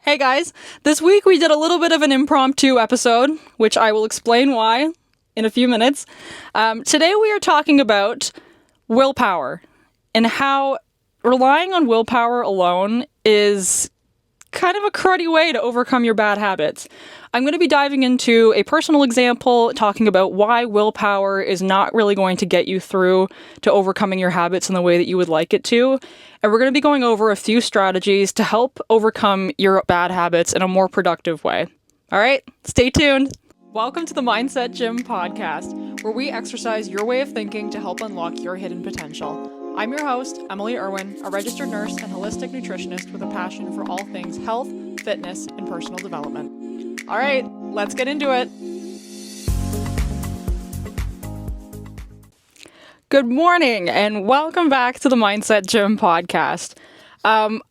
Hey guys, this week we did a little bit of an impromptu episode, which I will explain why in a few minutes. Today we are talking about willpower and how relying on willpower alone is kind of a cruddy way to overcome your bad habits. I'm going to be diving into a personal example, talking about why willpower is not really going to get you through to overcoming your habits in the way that you would like it to. And we're going to be going over a few strategies to help overcome your bad habits in a more productive way. All right, stay tuned. Welcome to the Mindset Gym podcast, where we exercise your way of thinking to help unlock your hidden potential. I'm your host, Emily Irwin, a registered nurse and holistic nutritionist with a passion for all things health, fitness, and personal development. All right, let's get into it. Good morning, and welcome back to the Mindset Gym podcast. I'm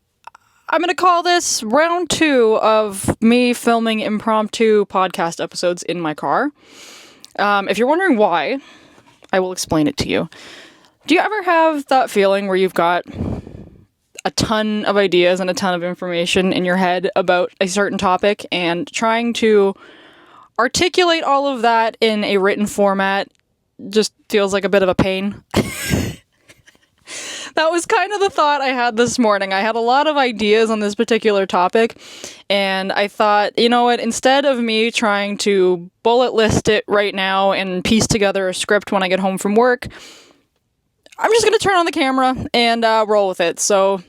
going to call this round 2 of me filming impromptu podcast episodes in my car. If you're wondering why, I will explain it to you. Do you ever have that feeling where you've got a ton of ideas and a ton of information in your head about a certain topic, and trying to articulate all of that in a written format just feels like a bit of a pain? That was kind of the thought I had this morning. I had a lot of ideas on this particular topic, and I thought, you know what, instead of me trying to bullet list it right now and piece together a script when I get home from work, I'm just going to turn on the camera and roll with it. So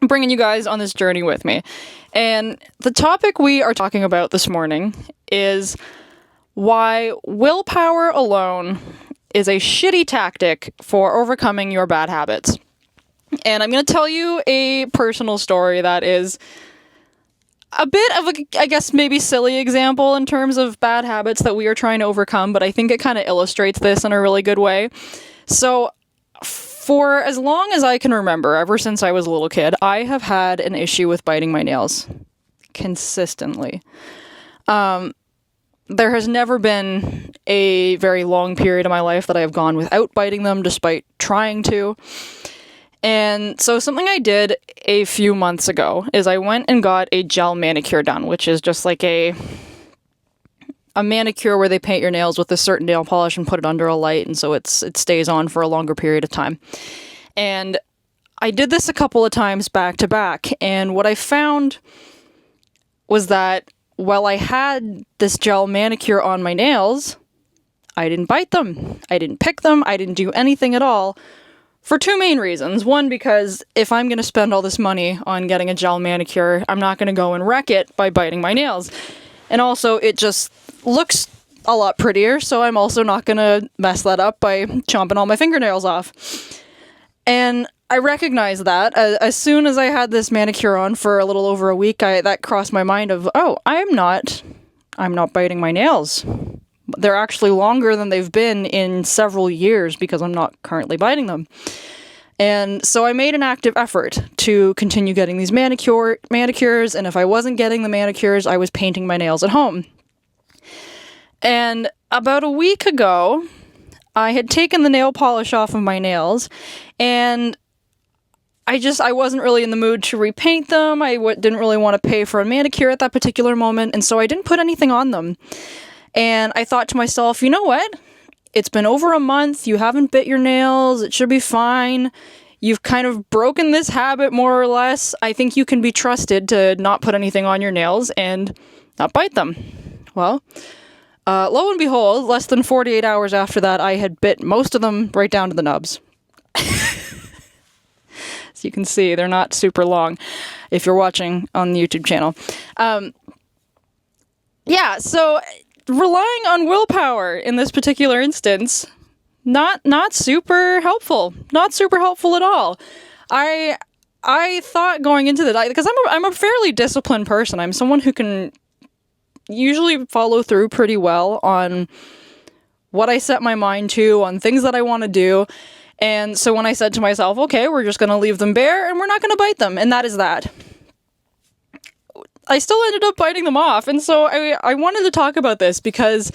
I'm bringing you guys on this journey with me. And the topic we are talking about this morning is why willpower alone is a shitty tactic for overcoming your bad habits. And I'm going to tell you a personal story that is a bit of a, I guess, maybe silly example in terms of bad habits that we are trying to overcome, but I think it kind of illustrates this in a really good way. So, for as long as I can remember, ever since I was a little kid, I have had an issue with biting my nails consistently. There has never been a very long period of my life that I have gone without biting them, despite trying to. And so something I did a few months ago is I went and got a gel manicure done, which is just like a manicure where they paint your nails with a certain nail polish and put it under a light, and so it stays on for a longer period of time. And I did this a couple of times back to back, and what I found was that while I had this gel manicure on my nails, I didn't bite them. I didn't pick them. I didn't do anything at all, for two main reasons. One, because if I'm going to spend all this money on getting a gel manicure, I'm not going to go and wreck it by biting my nails. And also, it just looks a lot prettier, so I'm also not going to mess that up by chomping all my fingernails off. And I recognized that as soon as I had this manicure on for a little over a week, that crossed my mind of, oh, I'm not biting my nails. They're actually longer than they've been in several years because I'm not currently biting them. And so I made an active effort to continue getting these manicures, and if I wasn't getting the manicures, I was painting my nails at home. And about a week ago, I had taken the nail polish off of my nails, and I wasn't really in the mood to repaint them. I didn't really want to pay for a manicure at that particular moment, and so I didn't put anything on them. And I thought to myself, you know what? It's been over a month, you haven't bit your nails, it should be fine. You've kind of broken this habit more or less. I think you can be trusted to not put anything on your nails and not bite them. Well, lo and behold, less than 48 hours after that, I had bit most of them right down to the nubs. As you can see, they're not super long if you're watching on the YouTube channel. So relying on willpower in this particular instance, not super helpful. Not super helpful at all. I thought going into that, because I'm a fairly disciplined person. I'm someone who can usually follow through pretty well on what I set my mind to, on things that I want to do. And so when I said to myself, okay, we're just going to leave them bare and we're not going to bite them, and that is that. I still ended up biting them off, and so I wanted to talk about this because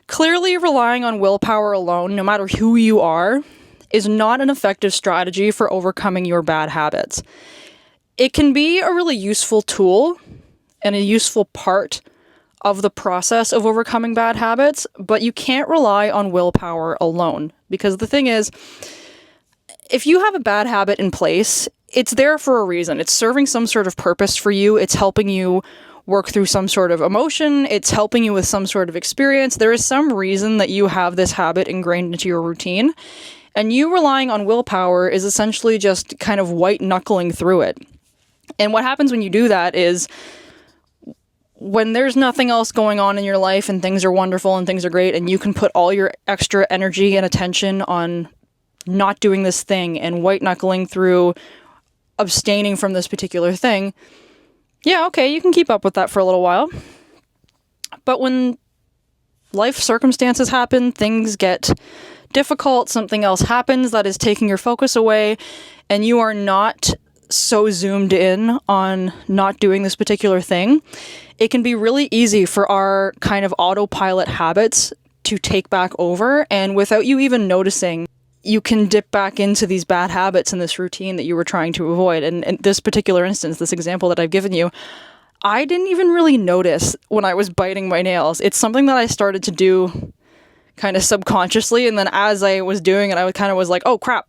clearly relying on willpower alone, no matter who you are, is not an effective strategy for overcoming your bad habits. It can be a really useful tool and a useful part of the process of overcoming bad habits, but you can't rely on willpower alone. Because the thing is, if you have a bad habit in place, it's there for a reason. It's serving some sort of purpose for you. It's helping you work through some sort of emotion. It's helping you with some sort of experience. There is some reason that you have this habit ingrained into your routine. And you relying on willpower is essentially just kind of white knuckling through it. And what happens when you do that is, when there's nothing else going on in your life and things are wonderful and things are great and you can put all your extra energy and attention on not doing this thing and white knuckling through abstaining from this particular thing, yeah, okay, you can keep up with that for a little while. But when life circumstances happen, things get difficult, something else happens that is taking your focus away, and you are not so zoomed in on not doing this particular thing, it can be really easy for our kind of autopilot habits to take back over, and without you even noticing, you can dip back into these bad habits in this routine that you were trying to avoid. And in this particular instance, this example that I've given you, I didn't even really notice when I was biting my nails. It's something that I started to do kind of subconsciously, and then as I was doing it, I kind of was like, oh crap,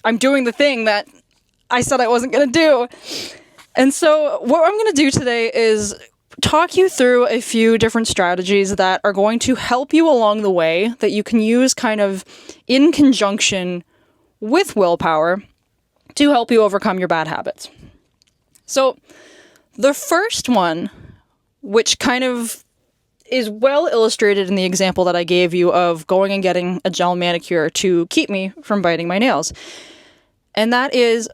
I'm doing the thing that I said I wasn't going to do. And so what I'm going to do today is talk you through a few different strategies that are going to help you along the way that you can use kind of in conjunction with willpower to help you overcome your bad habits. So the first one, which kind of is well illustrated in the example that I gave you of going and getting a gel manicure to keep me from biting my nails, and that is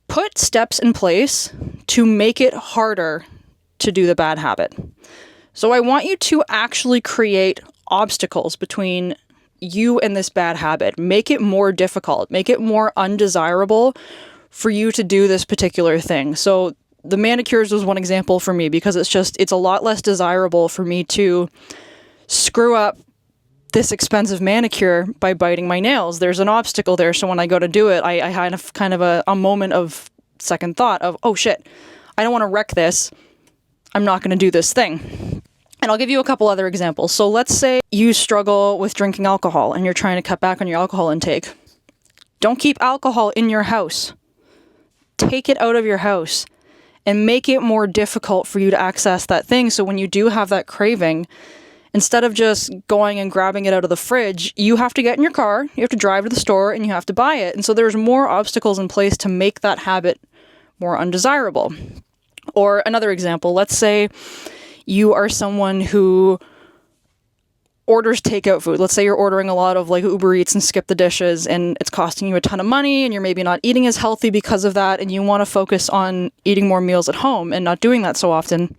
put steps in place to make it harder to do the bad habit. So I want you to actually create obstacles between you and this bad habit. Make it more difficult, make it more undesirable for you to do this particular thing. So the manicures was one example for me because it's a lot less desirable for me to screw up this expensive manicure by biting my nails. There's an obstacle there. So when I go to do it, I have kind of a moment of second thought of, oh shit, I don't want to wreck this. I'm not going to do this thing. And I'll give you a couple other examples. So let's say you struggle with drinking alcohol and you're trying to cut back on your alcohol intake. Don't keep alcohol in your house. Take it out of your house and make it more difficult for you to access that thing. So when you do have that craving, instead of just going and grabbing it out of the fridge, you have to get in your car, you have to drive to the store, and you have to buy it. And so there's more obstacles in place to make that habit more undesirable. Or another example, let's say you are someone who orders takeout food. Let's say you're ordering a lot of like Uber Eats and Skip the Dishes, and it's costing you a ton of money, and you're maybe not eating as healthy because of that, and you want to focus on eating more meals at home and not doing that so often.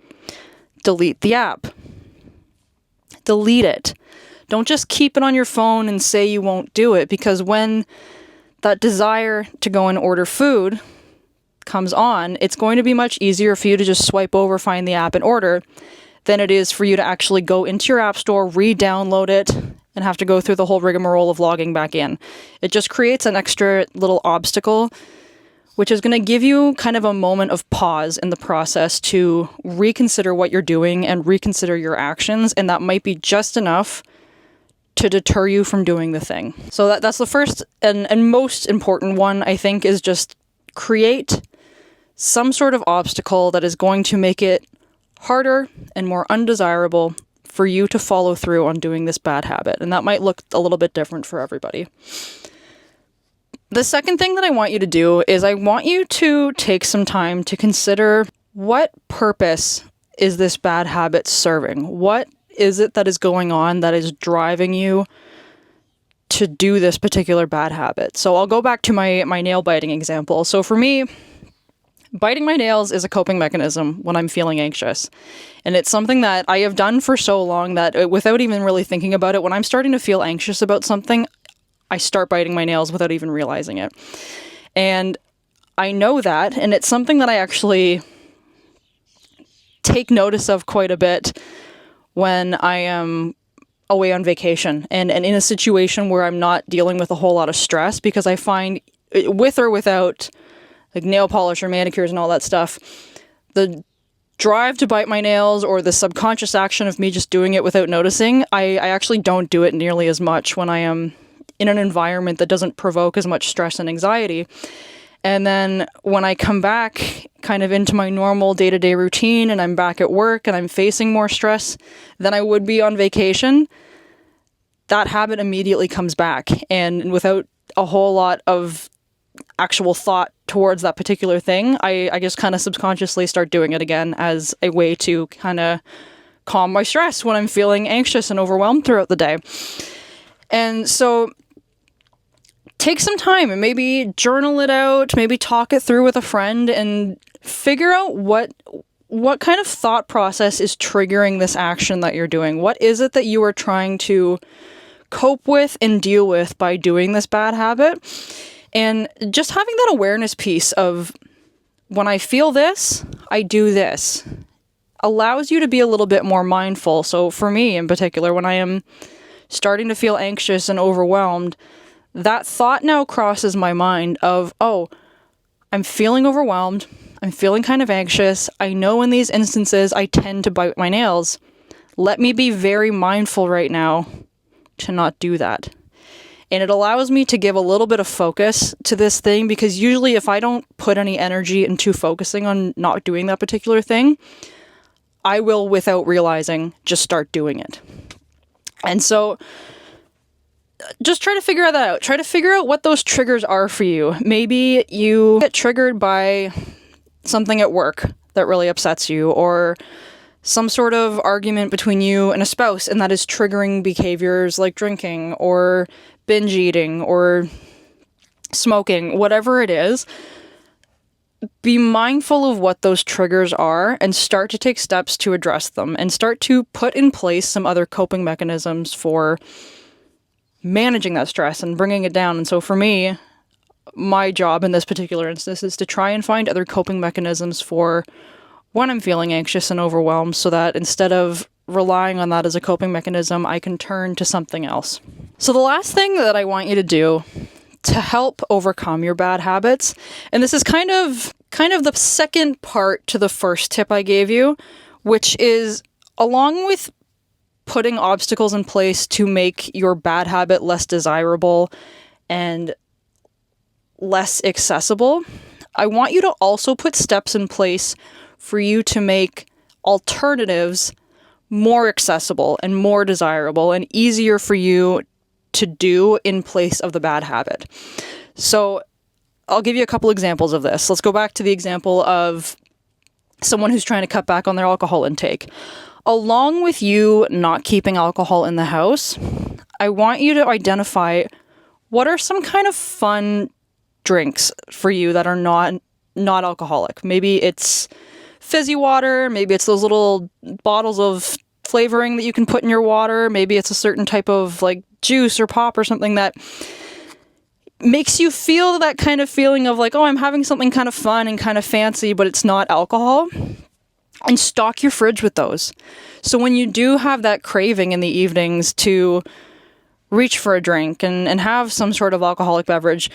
Delete the app. Delete it. Don't just keep it on your phone and say you won't do it, because when that desire to go and order food comes on, it's going to be much easier for you to just swipe over, find the app, and order than it is for you to actually go into your app store, re-download it, and have to go through the whole rigmarole of logging back in. It just creates an extra little obstacle, which is going to give you kind of a moment of pause in the process to reconsider what you're doing and reconsider your actions, and that might be just enough to deter you from doing the thing. So that's the first and most important one, I think, is just create some sort of obstacle that is going to make it harder and more undesirable for you to follow through on doing this bad habit. And that might look a little bit different for everybody. The second thing that I want you to do is I want you to take some time to consider, what purpose is this bad habit serving? What is it that is going on that is driving you to do this particular bad habit? So I'll go back to my nail biting example. So for me, biting my nails is a coping mechanism when I'm feeling anxious. And it's something that I have done for so long that without even really thinking about it, when I'm starting to feel anxious about something, I start biting my nails without even realizing it. And I know that, and it's something that I actually take notice of quite a bit when I am away on vacation and in a situation where I'm not dealing with a whole lot of stress, because I find, with or without like nail polish or manicures and all that stuff, the drive to bite my nails or the subconscious action of me just doing it without noticing, I actually don't do it nearly as much when I am in an environment that doesn't provoke as much stress and anxiety. And then when I come back kind of into my normal day-to-day routine and I'm back at work and I'm facing more stress than I would be on vacation, that habit immediately comes back. And without a whole lot of actual thought towards that particular thing, I just kind of subconsciously start doing it again as a way to kind of calm my stress when I'm feeling anxious and overwhelmed throughout the day. And so take some time and maybe journal it out, maybe talk it through with a friend and figure out what kind of thought process is triggering this action that you're doing. What is it that you are trying to cope with and deal with by doing this bad habit? And just having that awareness piece of when I feel this, I do this, allows you to be a little bit more mindful. So for me in particular, when I am starting to feel anxious and overwhelmed, that thought now crosses my mind of, oh, I'm feeling overwhelmed. I'm feeling kind of anxious. I know in these instances I tend to bite my nails. Let me be very mindful right now to not do that. And it allows me to give a little bit of focus to this thing, because usually if I don't put any energy into focusing on not doing that particular thing, I will, without realizing, just start doing it. And so just try to figure that out. Try to figure out what those triggers are for you. Maybe you get triggered by something at work that really upsets you, or some sort of argument between you and a spouse, and that is triggering behaviors like drinking or binge eating or smoking, whatever it is. Be mindful of what those triggers are and start to take steps to address them and start to put in place some other coping mechanisms for managing that stress and bringing it down. And so for me, my job in this particular instance is to try and find other coping mechanisms for when I'm feeling anxious and overwhelmed, so that instead of relying on that as a coping mechanism, I can turn to something else. So the last thing that I want you to do to help overcome your bad habits, and this is kind of the second part to the first tip I gave you, which is along with putting obstacles in place to make your bad habit less desirable and less accessible, I want you to also put steps in place for you to make alternatives more accessible and more desirable and easier for you to do in place of the bad habit. So I'll give you a couple examples of this. Let's go back to the example of someone who's trying to cut back on their alcohol intake. Along with you not keeping alcohol in the house, I want you to identify what are some kind of fun drinks for you that are not alcoholic. Maybe it's fizzy water, maybe it's those little bottles of flavoring that you can put in your water, maybe it's a certain type of like juice or pop or something that makes you feel that kind of feeling of like, oh, I'm having something kind of fun and kind of fancy, but it's not alcohol. And stock your fridge with those. So when you do have that craving in the evenings to reach for a drink and have some sort of alcoholic beverage,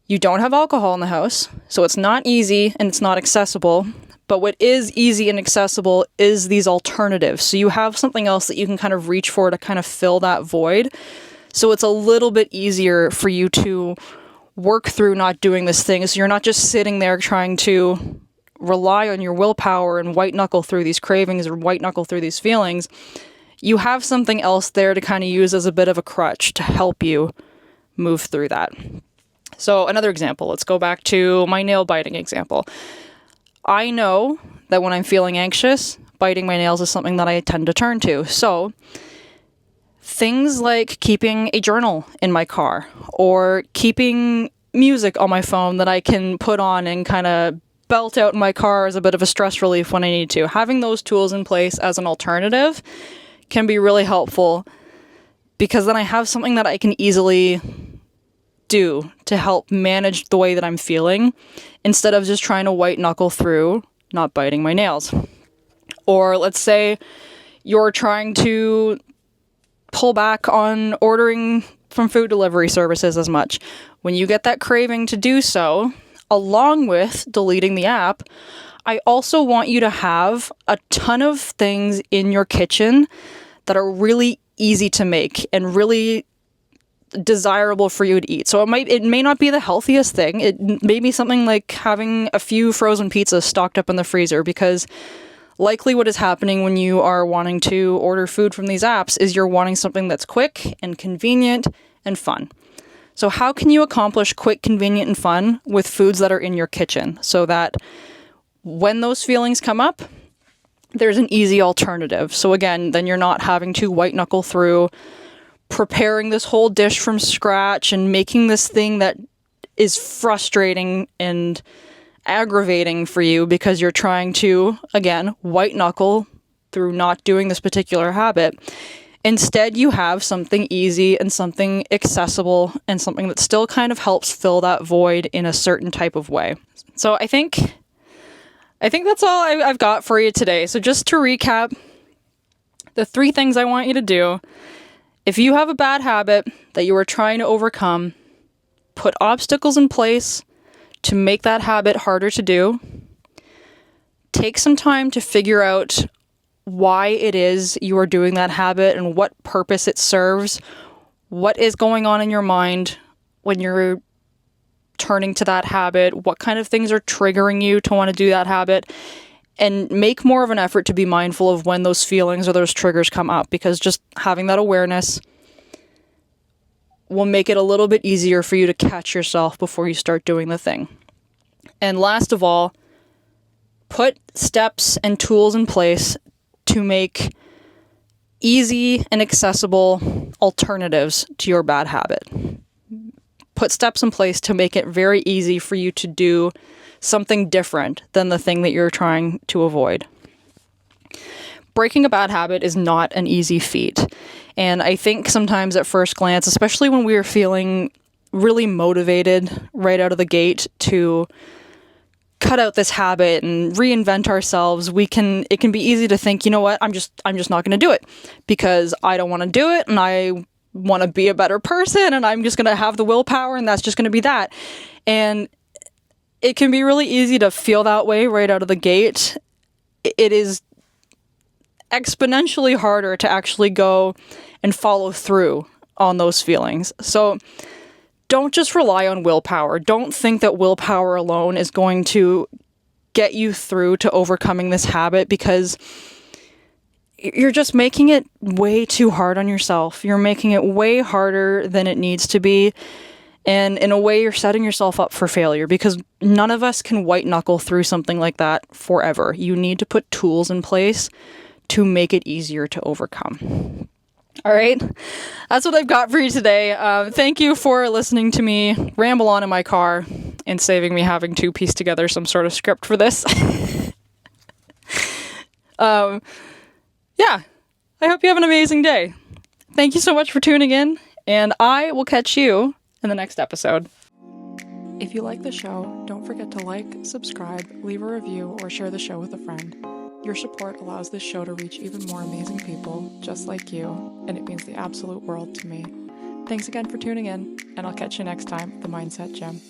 you don't have alcohol in the house, so it's not easy and it's not accessible. But what is easy and accessible is these alternatives. So you have something else that you can kind of reach for to kind of fill that void. So it's a little bit easier for you to work through not doing this thing. So you're not just sitting there trying to rely on your willpower and white knuckle through these cravings or white knuckle through these feelings. You have something else there to kind of use as a bit of a crutch to help you move through that. So another example, let's go back to my nail biting example. I know that when I'm feeling anxious, biting my nails is something that I tend to turn to. So things like keeping a journal in my car or keeping music on my phone that I can put on and kind of belt out in my car as a bit of a stress relief when I need to. Having those tools in place as an alternative can be really helpful, because then I have something that I can easily do to help manage the way that I'm feeling instead of just trying to white knuckle through not biting my nails. Or let's say you're trying to pull back on ordering from food delivery services as much. When you get that craving to do so, along with deleting the app, I also want you to have a ton of things in your kitchen that are really easy to make and really desirable for you to eat. So it may not be the healthiest thing. It may be something like having a few frozen pizzas stocked up in the freezer, because likely what is happening when you are wanting to order food from these apps is you're wanting something that's quick and convenient and fun. So how can you accomplish quick, convenient, and fun with foods that are in your kitchen so that when those feelings come up, there's an easy alternative? So again, then you're not having to white knuckle through preparing this whole dish from scratch and making this thing that is frustrating and aggravating for you because you're trying to, again, white knuckle through not doing this particular habit. Instead, you have something easy and something accessible and something that still kind of helps fill that void in a certain type of way. So I think that's all I've got for you today. So just to recap, the 3 things I want you to do: if you have a bad habit that you are trying to overcome, put obstacles in place to make that habit harder to do. Take some time to figure out why it is you are doing that habit and what purpose it serves. What is going on in your mind when you're turning to that habit? What kind of things are triggering you to want to do that habit? And make more of an effort to be mindful of when those feelings or those triggers come up, because just having that awareness will make it a little bit easier for you to catch yourself before you start doing the thing. And last of all, put steps and tools in place to make easy and accessible alternatives to your bad habit. Put steps in place to make it very easy for you to do something different than the thing that you're trying to avoid. Breaking a bad habit is not an easy feat. And I think sometimes at first glance, especially when we're feeling really motivated right out of the gate to cut out this habit and reinvent ourselves, it can be easy to think, you know what, I'm just not going to do it because I don't want to do it and I want to be a better person and I'm just going to have the willpower and that's just going to be that. And it can be really easy to feel that way right out of the gate. It is exponentially harder to actually go and follow through on those feelings. So don't just rely on willpower. Don't think that willpower alone is going to get you through to overcoming this habit, because you're just making it way too hard on yourself. You're making it way harder than it needs to be. And in a way, you're setting yourself up for failure, because none of us can white knuckle through something like that forever. You need to put tools in place to make it easier to overcome. All right, that's what I've got for you today. Thank you for listening to me ramble on in my car and saving me having to piece together some sort of script for this. Yeah, I hope you have an amazing day. Thank you so much for tuning in, and I will catch you in the next episode. If you like the show, don't forget to like, subscribe, leave a review, or share the show with a friend. Your support allows this show to reach even more amazing people just like you, and it means the absolute world to me. Thanks again for tuning in, and I'll catch you next time at the Mindset Gym.